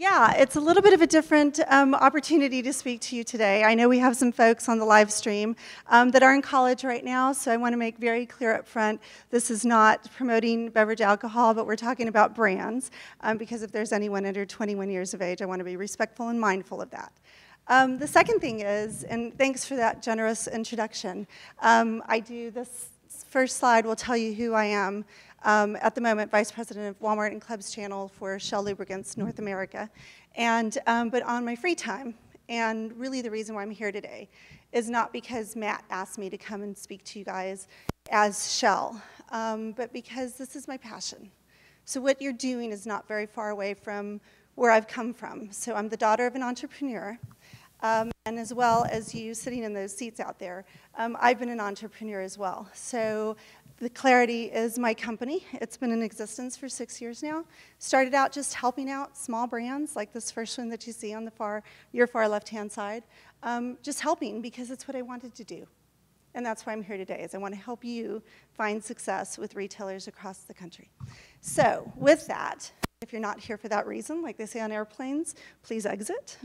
Yeah, it's a little bit of a different opportunity to speak to you today. I know we have some folks on the live stream that are in college right now, so I want to make very clear up front, this is not promoting beverage alcohol, but we're talking about brands, because if there's anyone under 21 years of age, I want to be respectful and mindful of that. The second thing is, and thanks for that generous introduction, this first slide will tell you who I am. At the moment, Vice President of Walmart and Clubs Channel for Shell Lubricants North America. But on my free time, and really the reason why I'm here today, is not because Matt asked me to come and speak to you guys as Shell, but because this is my passion. So what you're doing is not very far away from where I've come from. So I'm the daughter of an entrepreneur, and as well as you sitting in those seats out there, I've been an entrepreneur as well. So the Clarity is my company. It's been in existence for 6 years now. Started out just helping out small brands like this first one that you see on your far left-hand side. Just helping because it's what I wanted to do. And that's why I'm here today, is I want to help you find success with retailers across the country. So with that, if you're not here for that reason, like they say on airplanes, please exit.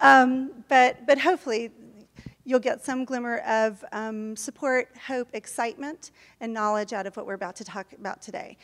But hopefully, you'll get some glimmer of support, hope, excitement, and knowledge out of what we're about to talk about today.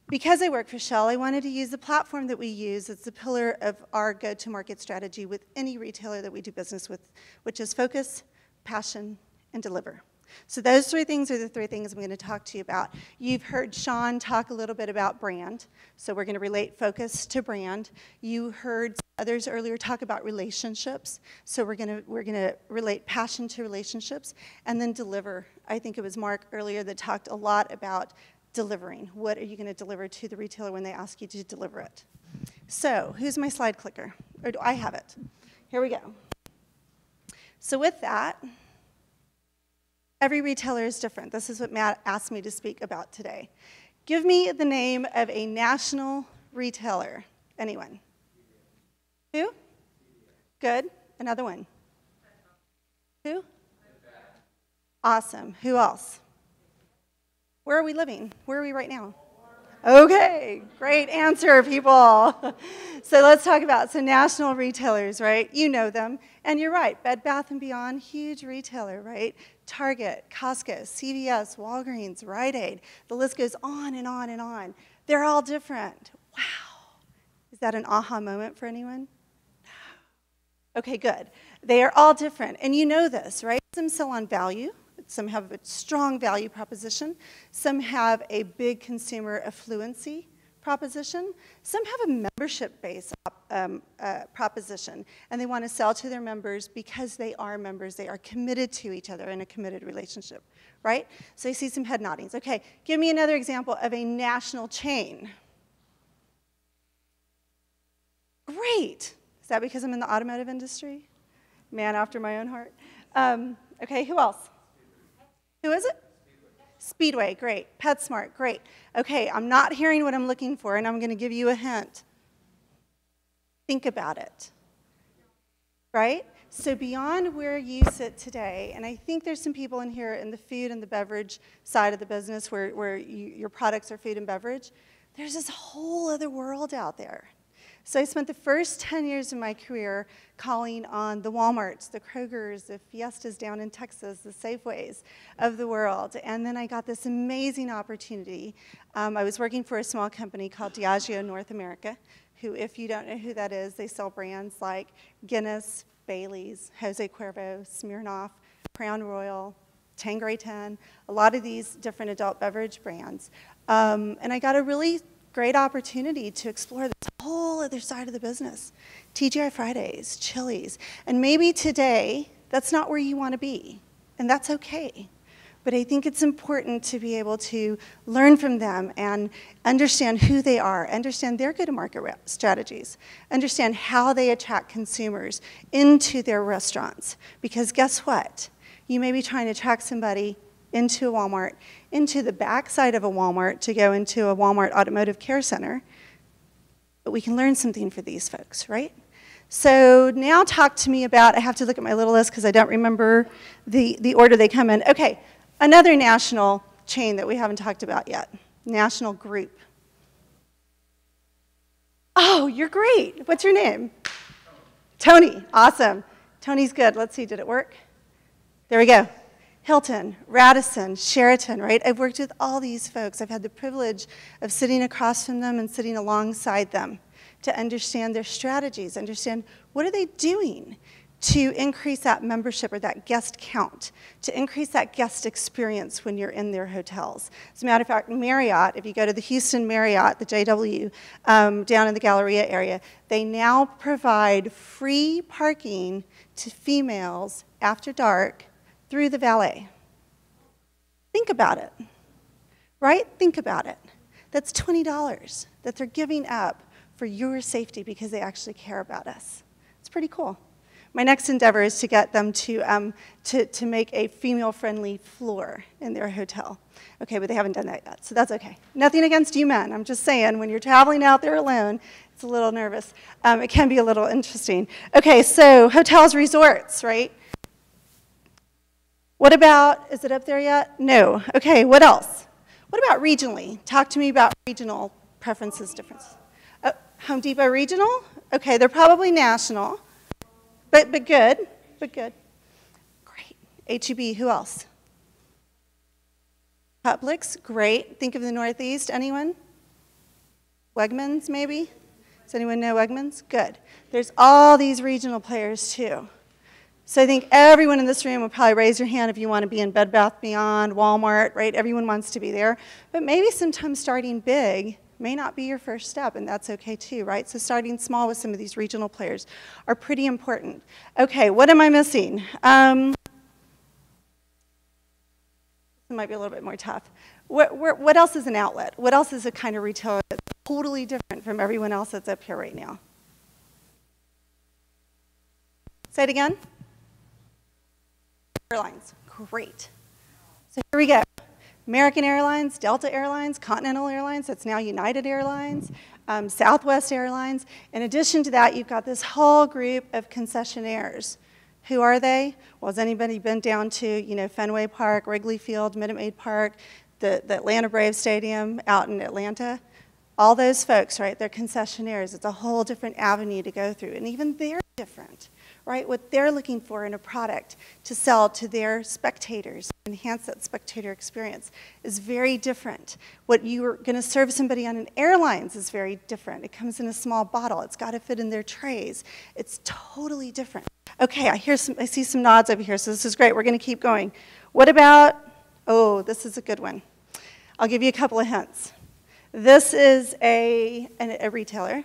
Because I work for Shell, I wanted to use the platform that we use as the pillar of our go-to-market strategy with any retailer that we do business with, which is focus, passion, and deliver. So those three things are the three things I'm going to talk to you about. You've heard Sean talk a little bit about brand, so we're going to relate focus to brand. You heard others earlier talk about relationships, so we're going to relate passion to relationships, and then deliver. I think it was Mark earlier that talked a lot about delivering. What are you going to deliver to the retailer when they ask you to deliver it? So who's my slide clicker? Or do I have it? Here we go. So with that, every retailer is different. This is what Matt asked me to speak about today. Give me the name of a national retailer. Anyone? Who? Good. Another one. Who? Awesome. Who else? Where are we living? Where are we right now? Okay, great answer, people. So let's talk about some national retailers, right? You know them. And you're right, Bed Bath & Beyond, huge retailer, right? Target, Costco, CVS, Walgreens, Rite Aid. The list goes on and on and on. They're all different. Wow. Is that an aha moment for anyone? Okay, good. They are all different. And you know this, right? Some sell on value. Some have a strong value proposition. Some have a big consumer affluency proposition. Some have a membership-based proposition, and they want to sell to their members because they are members. They are committed to each other in a committed relationship, right? So I see some head noddings. Okay, give me another example of a national chain. Great. Is that because I'm in the automotive industry? Man after my own heart. Okay, who else? Who is it? Speedway, great. PetSmart, great. Okay, I'm not hearing what I'm looking for, and I'm going to give you a hint. Think about it, right? So beyond where you sit today, and I think there's some people in here in the food and the beverage side of the business where your products are food and beverage, there's this whole other world out there. So I spent the first 10 years of my career calling on the Walmarts, the Krogers, the Fiestas down in Texas, the Safeways of the world. And then I got this amazing opportunity. I was working for a small company called Diageo North America, who, if you don't know who that is, they sell brands like Guinness, Bailey's, Jose Cuervo, Smirnoff, Crown Royal, Tanqueray 10, a lot of these different adult beverage brands. And I got a really great opportunity to explore this whole other side of the business. TGI Fridays, Chili's, and maybe today that's not where you want to be, and that's okay. But I think it's important to be able to learn from them and understand who they are, understand their go-to-market strategies, understand how they attract consumers into their restaurants. Because guess what? You may be trying to attract somebody into a Walmart, into the backside of a Walmart to go into a Walmart automotive care center, but we can learn something for these folks, right? So now talk to me about, I have to look at my little list because I don't remember the order they come in. Okay, another national chain that we haven't talked about yet, national group. Oh, you're great. What's your name? Tony. Awesome. Tony's good. Let's see, did it work? There we go. Hilton, Radisson, Sheraton, right? I've worked with all these folks. I've had the privilege of sitting across from them and sitting alongside them to understand their strategies, understand what are they doing to increase that membership or that guest count, to increase that guest experience when you're in their hotels. As a matter of fact, Marriott, if you go to the Houston Marriott, the JW, down in the Galleria area, they now provide free parking to females after dark through the valet. Think about it, right? Think about it. That's $20 that they're giving up for your safety because they actually care about us. It's pretty cool. My next endeavor is to get them to make a female-friendly floor in their hotel. Okay, but they haven't done that yet, so that's okay. Nothing against you men. I'm just saying, when you're traveling out there alone, it's a little nervous. It can be a little interesting. Okay, so hotels, resorts, right? What about, is it up there yet? No. Okay, what else? What about regionally? Talk to me about regional preferences, differences. Home Depot regional? Okay, they're probably national. But good, but good. Great. H-E-B, who else? Publix, great. Think of the Northeast, anyone? Wegmans, maybe? Does anyone know Wegmans? Good. There's all these regional players, too. So I think everyone in this room would probably raise your hand if you want to be in Bed Bath & Beyond, Walmart, right? Everyone wants to be there. But maybe sometimes starting big may not be your first step, and that's okay too, right? So starting small with some of these regional players are pretty important. Okay, what am I missing? This might be a little bit more tough. What else is an outlet? What else is a kind of retailer that's totally different from everyone else that's up here right now? Say it again. Airlines, great. So here we go. American Airlines, Delta Airlines, Continental Airlines, that's now United Airlines, Southwest Airlines. In addition to that, you've got this whole group of concessionaires. Who are they? Well, has anybody been down to, Fenway Park, Wrigley Field, Minute Maid Park, the Atlanta Braves Stadium out in Atlanta? All those folks, right, they're concessionaires. It's a whole different avenue to go through, and even they're different, right? What they're looking for in a product to sell to their spectators, enhance that spectator experience, is very different. What you're going to serve somebody on an airlines is very different. It comes in a small bottle. It's got to fit in their trays. It's totally different. Okay, I see some nods over here, so this is great. We're going to keep going. What about, oh, this is a good one. I'll give you a couple of hints. This is a retailer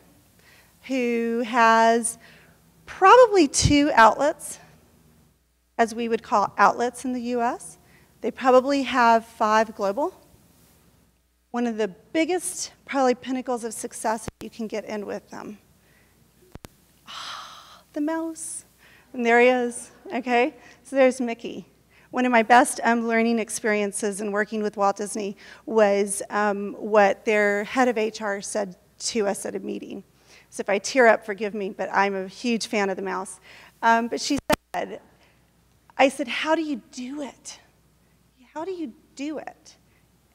who has probably 2 outlets, as we would call outlets in the US. They probably have 5 global. One of the biggest, probably pinnacles of success you can get in with them. The mouse. And there he is, okay? So there's Mickey. One of my best learning experiences in working with Walt Disney was what their head of HR said to us at a meeting. So if I tear up, forgive me, but I'm a huge fan of the mouse. But she said, I said, how do you do it? How do you do it?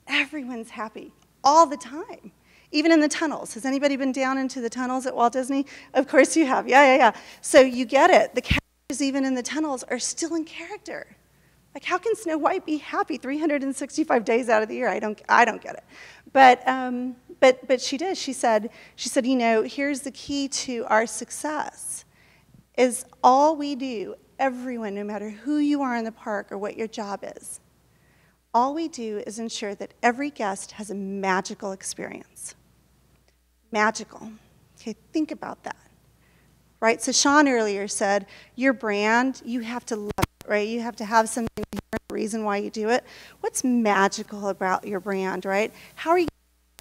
Everyone's happy all the time, even in the tunnels. Has anybody been down into the tunnels at Walt Disney? Of course you have, yeah. So you get it. The characters even in the tunnels are still in character. Like, how can Snow White be happy 365 days out of the year? I don't get it. But she did. She said, here's the key to our success, is all we do, everyone, no matter who you are in the park or what your job is, all we do is ensure that every guest has a magical experience. Magical. Okay, think about that. Right? So Sean earlier said, your brand, you have to love it, right? You have to have something, a reason why you do it. What's magical about your brand, right? How are you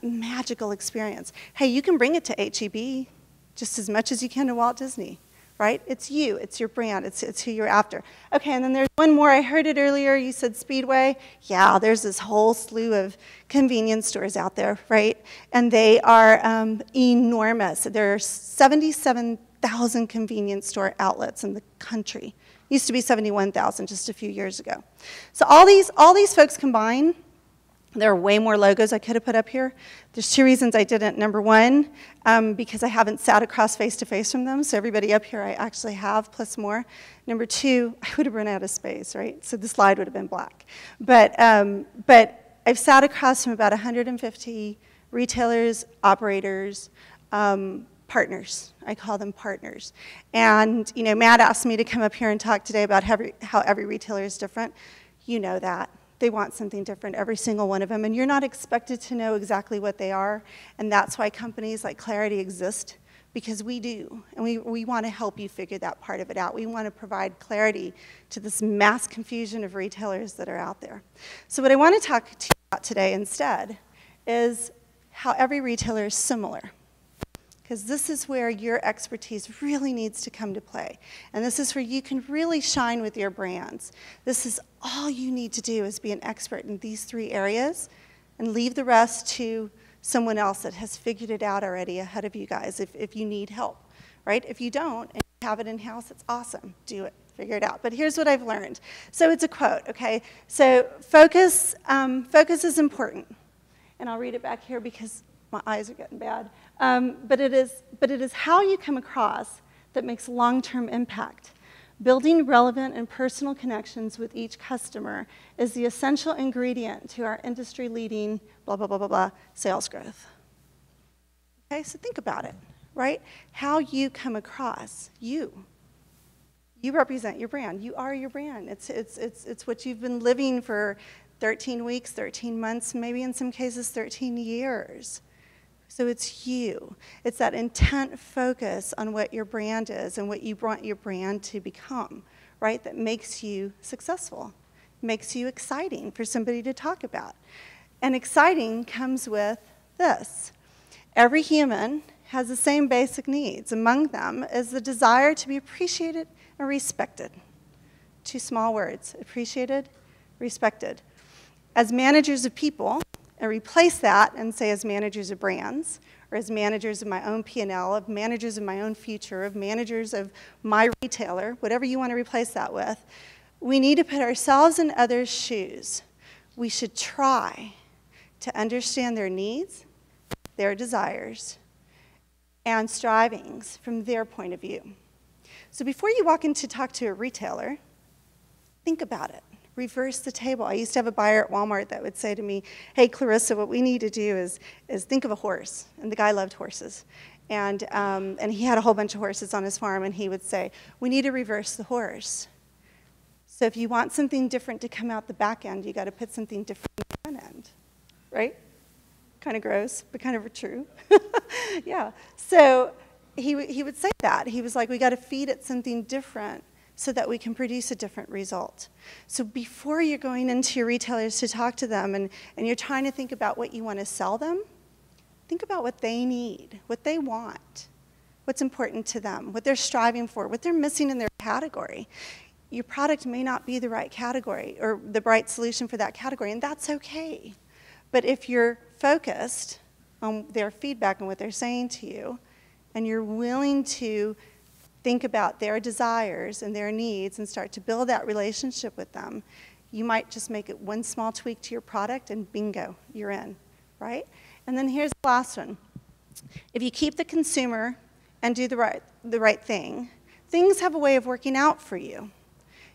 getting a magical experience? Hey, you can bring it to H-E-B just as much as you can to Walt Disney, right? It's you, it's your brand, it's who you're after. Okay, and then there's one more. I heard it earlier. You said Speedway. Yeah, there's this whole slew of convenience stores out there, right? And they are enormous. There are 77,000 convenience store outlets in the country. Used to be 71,000 just a few years ago. So all these folks combine There are way more logos I could have put up here. There's 2 reasons I didn't. Number one, because I haven't sat across face-to-face from them, so everybody up here I actually have, plus more. Number 2, I would have run out of space, right? So the slide would have been black. But I've sat across from about 150 retailers, operators, partners. I call them partners. And you know, Matt asked me to come up here and talk today about how every retailer is different. You know that. They want something different, every single one of them, and you're not expected to know exactly what they are, and that's why companies like Clarity exist, because we do, and we want to help you figure that part of it out. We want to provide clarity to this mass confusion of retailers that are out there. So what I want to talk to you about today instead is how every retailer is similar, because this is where your expertise really needs to come to play. And this is where you can really shine with your brands. This is all you need to do is be an expert in these 3 areas and leave the rest to someone else that has figured it out already ahead of you guys if you need help, right? If you don't and you have it in-house, it's awesome. Do it. Figure it out. But here's what I've learned. So it's a quote, okay? So focus is important. And I'll read it back here because my eyes are getting bad. But it is how you come across that makes long-term impact. Building relevant and personal connections with each customer is the essential ingredient to our industry-leading blah, blah, blah, blah, blah, sales growth. Okay, so think about it, right? How you come across, you represent your brand. You are your brand. It's what you've been living for 13 weeks, 13 months, maybe in some cases 13 years. So it's you. It's that intent focus on what your brand is and what you want your brand to become, right? That makes you successful, makes you exciting for somebody to talk about. And exciting comes with this. Every human has the same basic needs. Among them is the desire to be appreciated and respected. 2 small words, appreciated, respected. As managers of people, and replace that and say as managers of brands, or as managers of my own P&L, of managers of my own future, of managers of my retailer, whatever you want to replace that with, we need to put ourselves in others' shoes. We should try to understand their needs, their desires, and strivings from their point of view. So before you walk in to talk to a retailer, think about it. Reverse the table. I used to have a buyer at Walmart that would say to me, hey, Clarissa, what we need to do is think of a horse. And the guy loved horses. And he had a whole bunch of horses on his farm, and he would say, we need to reverse the horse. So if you want something different to come out the back end, you got to put something different in the front end, right? Kind of gross, but kind of true. Yeah. So he would say that. He was like, we got to feed it something different so that we can produce a different result. So before you're going into your retailers to talk to them and you're trying to think about what you want to sell them, think about what they need, what they want, what's important to them, what they're striving for, what they're missing in their category. Your product may not be the right category or the right solution for that category, and that's okay. But if you're focused on their feedback and what they're saying to you, and you're willing to think about their desires and their needs and start to build that relationship with them, you might just make it one small tweak to your product and bingo, you're in, right? And then here's the last one. If you keep the consumer and do the right thing, things have a way of working out for you.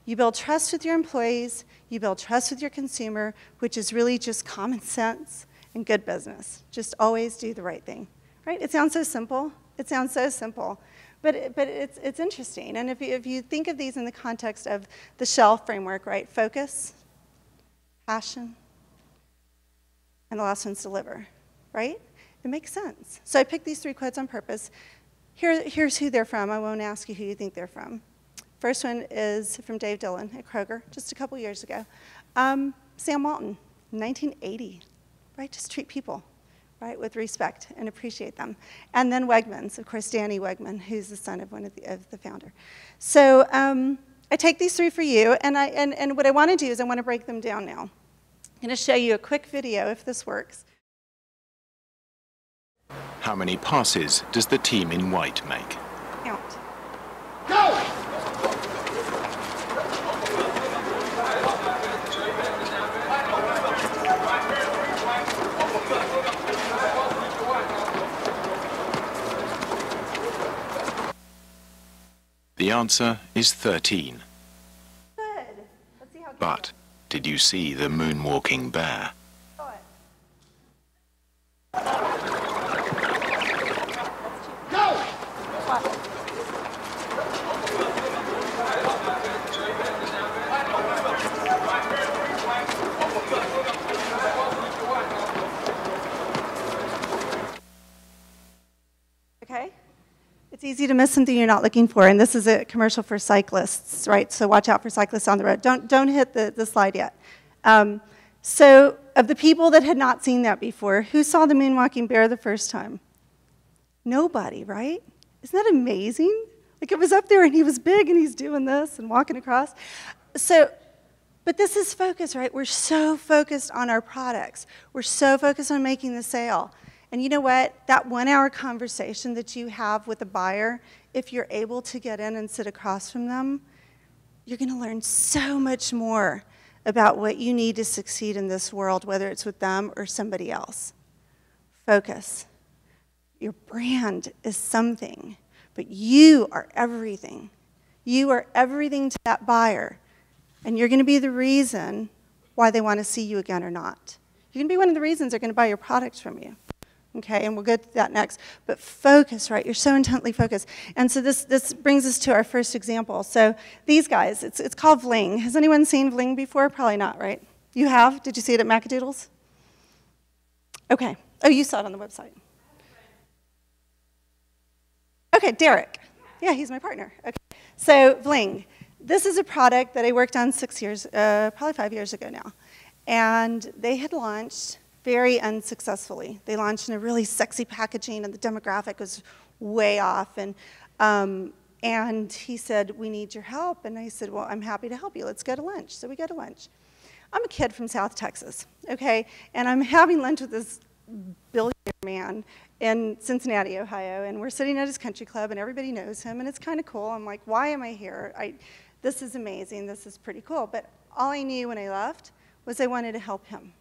You build trust with your employees, you build trust with your consumer, which is really just common sense and good business. Just always do the right thing, right? It sounds so simple. It sounds so simple. But it's interesting, and if you think of these in the context of the Shell framework, right? Focus, passion, and the last one's deliver, right? It makes sense. So I picked these 3 quotes on purpose. Here's who they're from. I won't ask you who you think they're from. First one is from Dave Dillon at Kroger, just a couple years ago. Sam Walton, 1980, right? Just treat people, right, with respect and appreciate them. And then Wegmans, of course, Danny Wegman, who's the son of one of the founder. So I take these 3 for you, and what I want to do is I want to break them down now. I'm going to show you a quick video, if this works. How many passes does the team in white make? Count. Go! The answer is 13. Good. Let's see how good But did you see the moonwalking bear? you are. Go! Okay? It's easy to miss something you're not looking for, and this is a commercial for cyclists, right? So watch out for cyclists on the road. Don't hit the slide yet. So of the people that had not seen that before, who saw the moonwalking bear the first time? Nobody, right? Isn't that amazing? Like, it was up there, and he was big, and he's doing this and walking across. So, but this is focus, right? We're so focused on our products. We're so focused on making the sale. And you know what? That 1 hour conversation that you have with a buyer, if you're able to get in and sit across from them, you're going to learn so much more about what you need to succeed in this world, whether it's with them or somebody else. Focus. Your brand is something, but you are everything. You are everything to that buyer, and you're going to be the reason why they want to see you again or not. You're going to be one of the reasons they're going to buy your products from you. Okay, and we'll get to that next. But focus, right? You're so intently focused. And so this brings us to our first example. So these guys, it's called Vling. Has anyone seen Vling before? Probably not, right? You have? Did you see it at Macadoodles? Okay. Oh, you saw it on the website. Okay, Derek. Yeah, he's my partner. Okay. So Vling. This is a product that I worked on 6 years, probably 5 years ago now. And they had launched very unsuccessfully. They launched in a really sexy packaging, and the demographic was way off. And he said, "We need your help." And I said, "Well, I'm happy to help you. Let's go to lunch." So we go to lunch. I'm a kid from South Texas, okay? And I'm having lunch with this billionaire man in Cincinnati, Ohio, and we're sitting at his country club, and everybody knows him, and it's kind of cool. I'm like, why am I here? This is amazing. This is pretty cool. But all I knew when I left was I wanted to help him.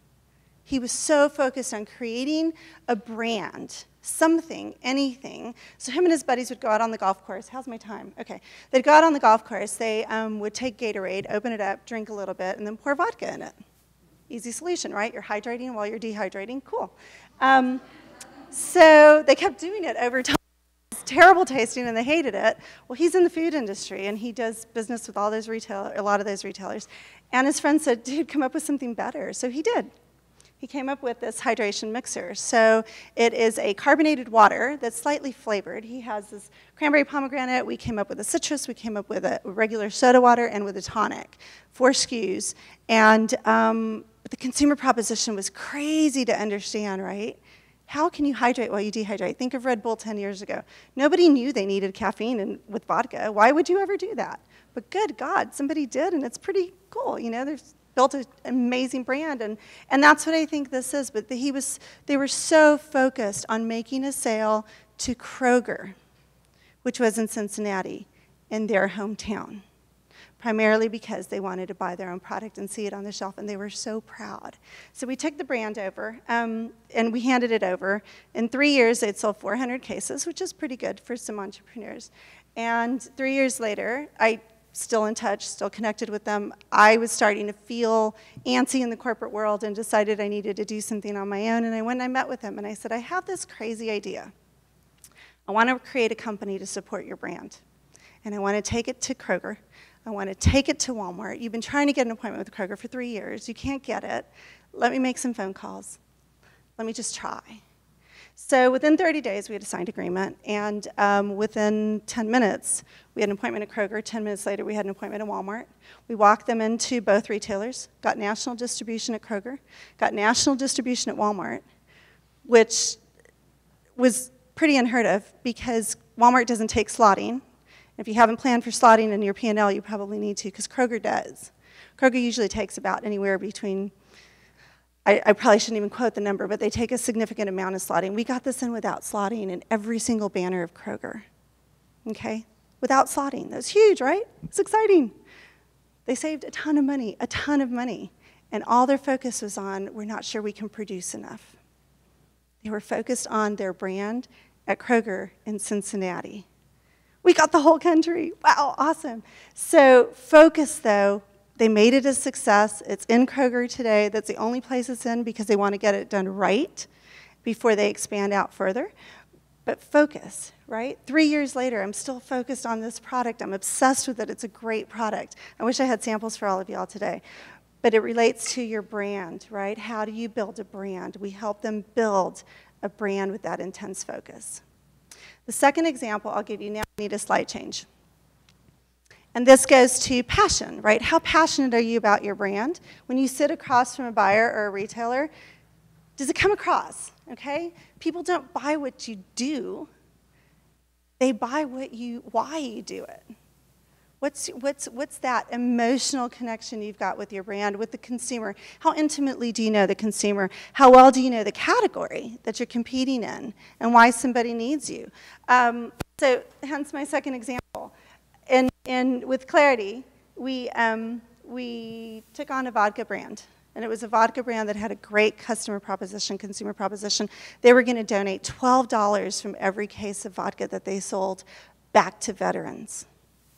He was so focused on creating a brand, something, anything. So him and his buddies would go out on the golf course. How's my time? Okay. They'd go out on the golf course. They would take Gatorade, open it up, drink a little bit, and then pour vodka in it. Easy solution, right? You're hydrating while you're dehydrating. Cool. So they kept doing it over time. It was terrible tasting, and they hated it. Well, he's in the food industry, and he does business with all those a lot of those retailers. And his friend said, "Dude, come up with something better." So he did. He came up with this hydration mixer. So it is a carbonated water that's slightly flavored. He has this cranberry pomegranate. We came up with a citrus. We came up with a regular soda water and with a tonic. 4 SKUs. And the consumer proposition was crazy to understand, right? How can you hydrate while you dehydrate? Think of Red Bull 10 years ago. Nobody knew they needed caffeine with vodka. Why would you ever do that? But good God, somebody did, and it's pretty cool. You know, there's built an amazing brand, and that's what I think this is. But they were so focused on making a sale to Kroger, which was in Cincinnati, in their hometown, primarily because they wanted to buy their own product and see it on the shelf, and they were so proud. So we took the brand over, and we handed it over. In 3 years, they'd sold 400 cases, which is pretty good for some entrepreneurs. And 3 years later, still in touch, still connected with them. I was starting to feel antsy in the corporate world and decided I needed to do something on my own. And I went and I met with him, and I said, "I have this crazy idea. I want to create a company to support your brand. And I want to take it to Kroger. I want to take it to Walmart. You've been trying to get an appointment with Kroger for 3 years. You can't get it. Let me make some phone calls. Let me just try." So within 30 days, we had a signed agreement, and within 10 minutes, we had an appointment at Kroger. 10 minutes later, we had an appointment at Walmart. We walked them into both retailers, got national distribution at Kroger, got national distribution at Walmart, which was pretty unheard of because Walmart doesn't take slotting. If you haven't planned for slotting in your P&L, you probably need to, because Kroger does. Kroger usually takes about anywhere between, I probably shouldn't even quote the number, but they take a significant amount of slotting. We got this in without slotting in every single banner of Kroger, okay? Without slotting. That's huge, right? It's exciting. They saved a ton of money, and all their focus was on, we're not sure we can produce enough. They were focused on their brand at Kroger in Cincinnati. We got the whole country. Wow, awesome. So Focus, though, they made it a success. It's in Kroger today. That's the only place it's in because they want to get it done right before they expand out further. But Focus, right? 3 years later, I'm still focused on this product. I'm obsessed with it. It's a great product. I wish I had samples for all of y'all today. But it relates to your brand, right? How do you build a brand? We help them build a brand with that intense focus. The second example I'll give you now, I need a slide change. And this goes to passion, right? How passionate are you about your brand? When you sit across from a buyer or a retailer, does it come across, okay? People don't buy what you do. They buy why you do it. What's that emotional connection you've got with your brand, with the consumer? How intimately do you know the consumer? How well do you know the category that you're competing in and why somebody needs you? So hence my second example. And with Clarity, we took on a vodka brand. And it was a vodka brand that had a great customer proposition, consumer proposition. They were going to donate $12 from every case of vodka that they sold back to veterans.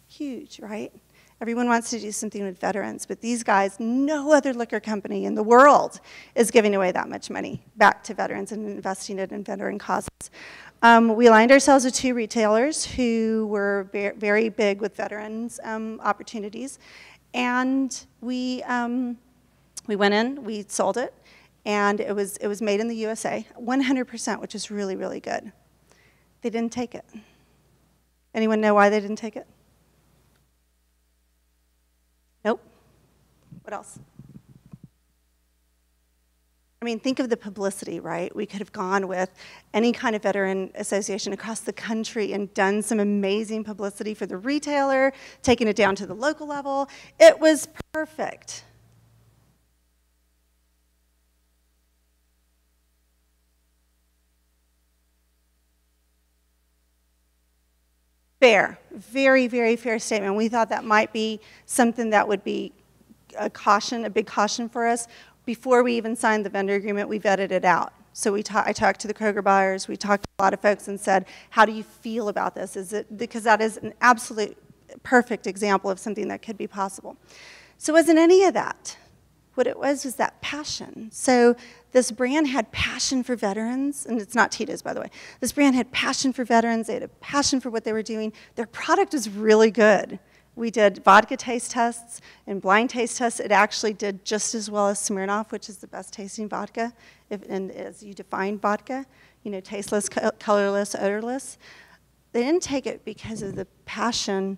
Huge, right? Everyone wants to do something with veterans, but these guys, no other liquor company in the world is giving away that much money back to veterans and investing it in veteran causes. We aligned ourselves with 2 retailers who were very big with veterans opportunities, and we went in, we sold it, and it was made in the USA, 100%, which is really, really good. They didn't take it. Anyone know why they didn't take it? Nope. What else? I mean, think of the publicity, right? We could have gone with any kind of veteran association across the country and done some amazing publicity for the retailer, taking it down to the local level. It was perfect. Fair, very, very fair statement. We thought that might be something that would be a big caution for us. Before we even signed the vendor agreement, we vetted it out. So I talked to the Kroger buyers, we talked to a lot of folks and said, how do you feel about this? Because that is an absolute perfect example of something that could be possible. So it wasn't any of that. What it was that passion. So this brand had passion for veterans, and it's not Tito's, by the way. This brand had passion for veterans. They had a passion for what they were doing. Their product was really good. We did vodka taste tests and blind taste tests. It actually did just as well as Smirnoff, which is the best tasting vodka, and as you define vodka, you know, tasteless, colorless, odorless. They didn't take it because of the passion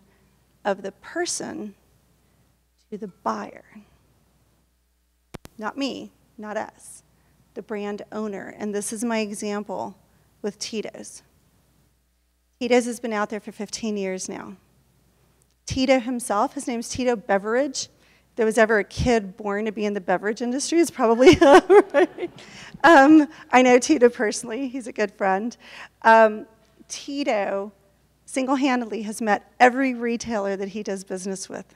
of the person to the buyer. Not me, not us, the brand owner. And this is my example with Tito's. Tito's has been out there for 15 years now. Tito himself, his name's Tito Beverage. If there was ever a kid born to be in the beverage industry, it's probably him, right? I know Tito personally, he's a good friend. Tito single-handedly has met every retailer that he does business with.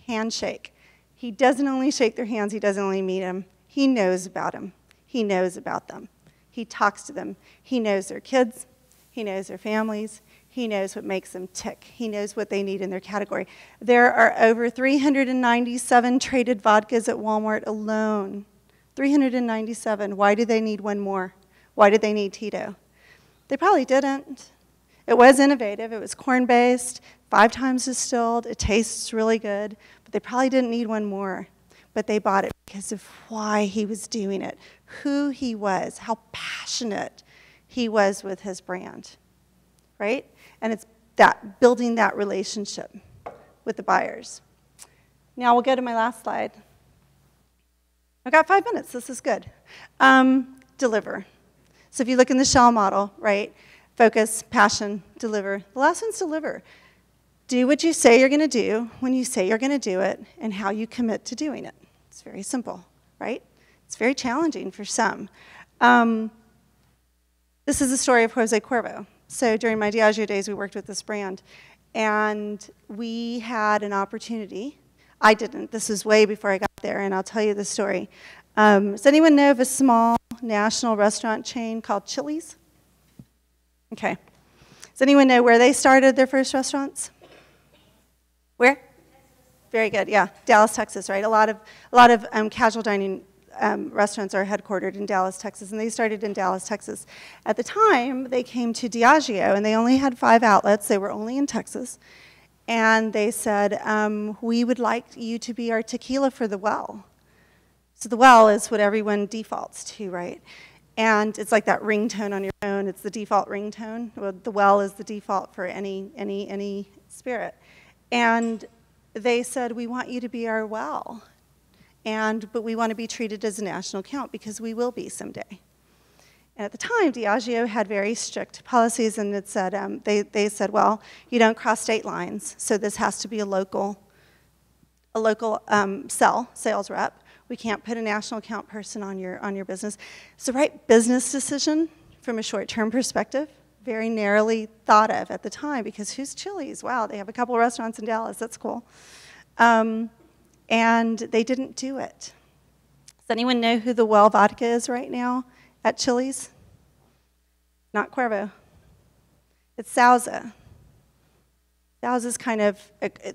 Handshake. He doesn't only shake their hands, he doesn't only meet them. He knows about them. He knows about them. He talks to them. He knows their kids. He knows their families. He knows what makes them tick. He knows what they need in their category. There are over 397 traded vodkas at Walmart alone. 397. Why do they need one more? Why did they need Tito? They probably didn't. It was innovative. It was corn-based, 5 times distilled. It tastes really good. But they probably didn't need one more. But they bought it because of why he was doing it, who he was, how passionate he was with his brand, right? And it's that, building that relationship with the buyers. Now we'll go to my last slide. I've got 5 minutes, this is good. Deliver. So if you look in the Shell model, right, focus, passion, deliver. The last one's deliver. Do what you say you're gonna do when you say you're gonna do it and how you commit to doing it. It's very simple, right? It's very challenging for some. This is the story of Jose Cuervo. So during my Diageo days, we worked with this brand, and we had an opportunity. I didn't. This was way before I got there, and I'll tell you the story. Does anyone know of a small national restaurant chain called Chili's? Okay. Does anyone know where they started their first restaurants? Where? Very good, yeah. Dallas, Texas, right? A lot of casual dining restaurants are headquartered in Dallas, Texas, and they started in Dallas, Texas. At the time, they came to Diageo, and they only had 5 outlets. They were only in Texas. And they said, we would like you to be our tequila for the well. So the well is what everyone defaults to, right? And it's like that ringtone on your phone. It's the default ringtone. Well, the well is the default for any spirit. And they said, we want you to be our well. But we want to be treated as a national account because we will be someday. And at the time, Diageo had very strict policies, and it said, they said, well, you don't cross state lines, so this has to be a local sales rep. We can't put a national account person on your business. It's the right business decision from a short-term perspective, very narrowly thought of at the time, because who's Chili's? Wow, they have a couple of restaurants in Dallas. That's cool. And they didn't do it. Does anyone know who the Well Vodka is right now at Chili's? Not Cuervo. It's Sauza. Sauza's kind of,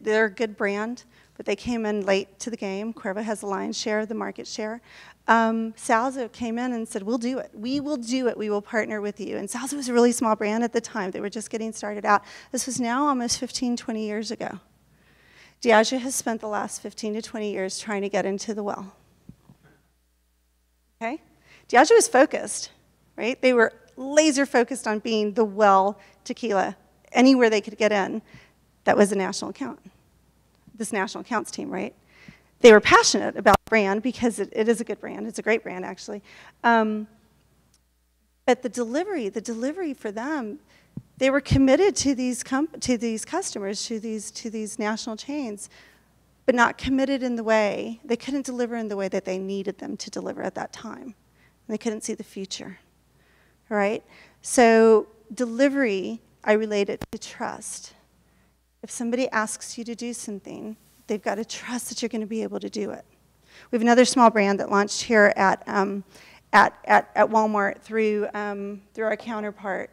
they're a good brand, but they came in late to the game. Cuervo has the lion's share of the market share. Sauza came in and said, we'll do it. We will do it. We will partner with you. And Sauza was a really small brand at the time. They were just getting started out. This was now almost 15, 20 years ago. Diageo has spent the last 15 to 20 years trying to get into the well. Okay? Diageo was focused, right? They were laser focused on being the well tequila. Anywhere they could get in, that was a national account. This national accounts team, right? They were passionate about the brand because it is a good brand. It's a great brand, actually. But the delivery for them, they were committed to these customers, to these national chains, but not committed in the way, they couldn't deliver in the way that they needed them to deliver at that time. And they couldn't see the future, right? So delivery, I relate it to trust. If somebody asks you to do something, they've got to trust that you're going to be able to do it. We have another small brand that launched here at Walmart through our counterpart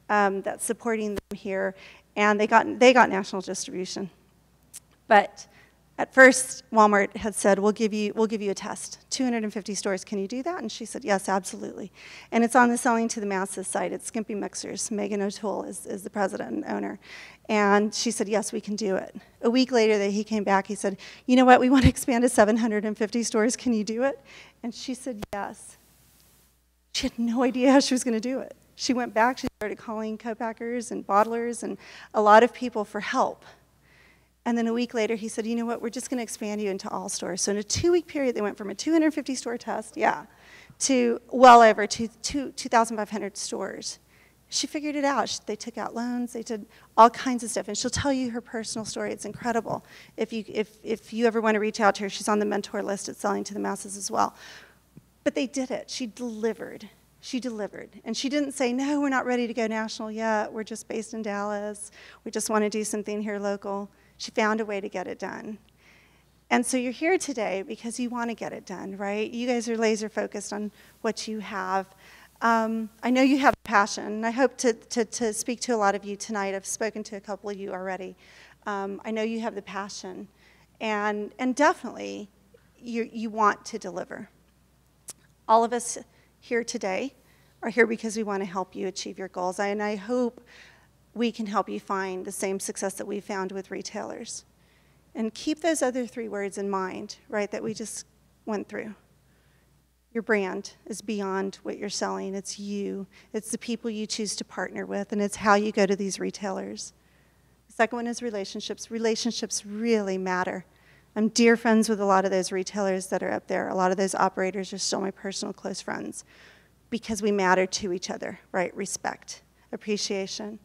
that's supporting them here, and they got national distribution. But at first, Walmart had said, we'll give you a test. 250 stores, can you do that? And she said, yes, absolutely. And it's on the Selling to the Masses site. It's Skimpy Mixers. Megan O'Toole is the president and owner. And she said, yes, we can do it. A week later, he came back. He said, you know what? We want to expand to 750 stores. Can you do it? And she said, yes. She had no idea how she was going to do it. She went back. She started calling co-packers and bottlers and a lot of people for help. And then a week later, he said, you know what, we're just going to expand you into all stores. So in a 2-week period, they went from a 250-store test, to well over 2,500 stores. She figured it out. They took out loans. They did all kinds of stuff. And she'll tell you her personal story. It's incredible. If you ever want to reach out to her, she's on the mentor list at Selling to the Masses as well. But they did it. She delivered. She delivered. And she didn't say, no, we're not ready to go national yet. We're just based in Dallas. We just want to do something here local. She found a way to get it done. And so you're here today because you want to get it done, right? You guys are laser focused on what you have. I know you have passion, and I hope to speak to a lot of you tonight. I've spoken to a couple of you already. I know you have the passion, and definitely you want to deliver. All of us here today are here because we want to help you achieve your goals, and I hope we can help you find the same success that we found with retailers. And keep those other 3 words in mind, right, that we just went through. Your brand is beyond what you're selling. It's you. It's the people you choose to partner with, and it's how you go to these retailers. The second one is relationships. Relationships really matter. I'm dear friends with a lot of those retailers that are up there. A lot of those operators are still my personal close friends because we matter to each other, right? Respect, appreciation.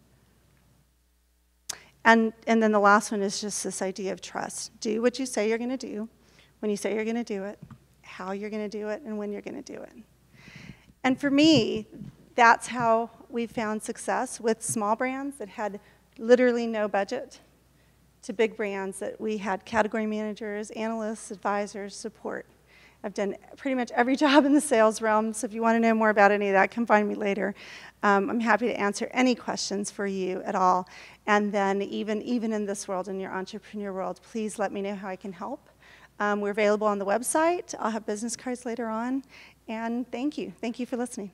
And then the last one is just this idea of trust. Do what you say you're going to do, when you say you're going to do it, how you're going to do it, and when you're going to do it. And for me, that's how we found success with small brands that had literally no budget to big brands that we had category managers, analysts, advisors, support. I've done pretty much every job in the sales realm, so if you want to know more about any of that, come find me later. I'm happy to answer any questions for you at all. And then even in this world, in your entrepreneur world, please let me know how I can help. We're available on the website. I'll have business cards later on. And thank you. Thank you for listening.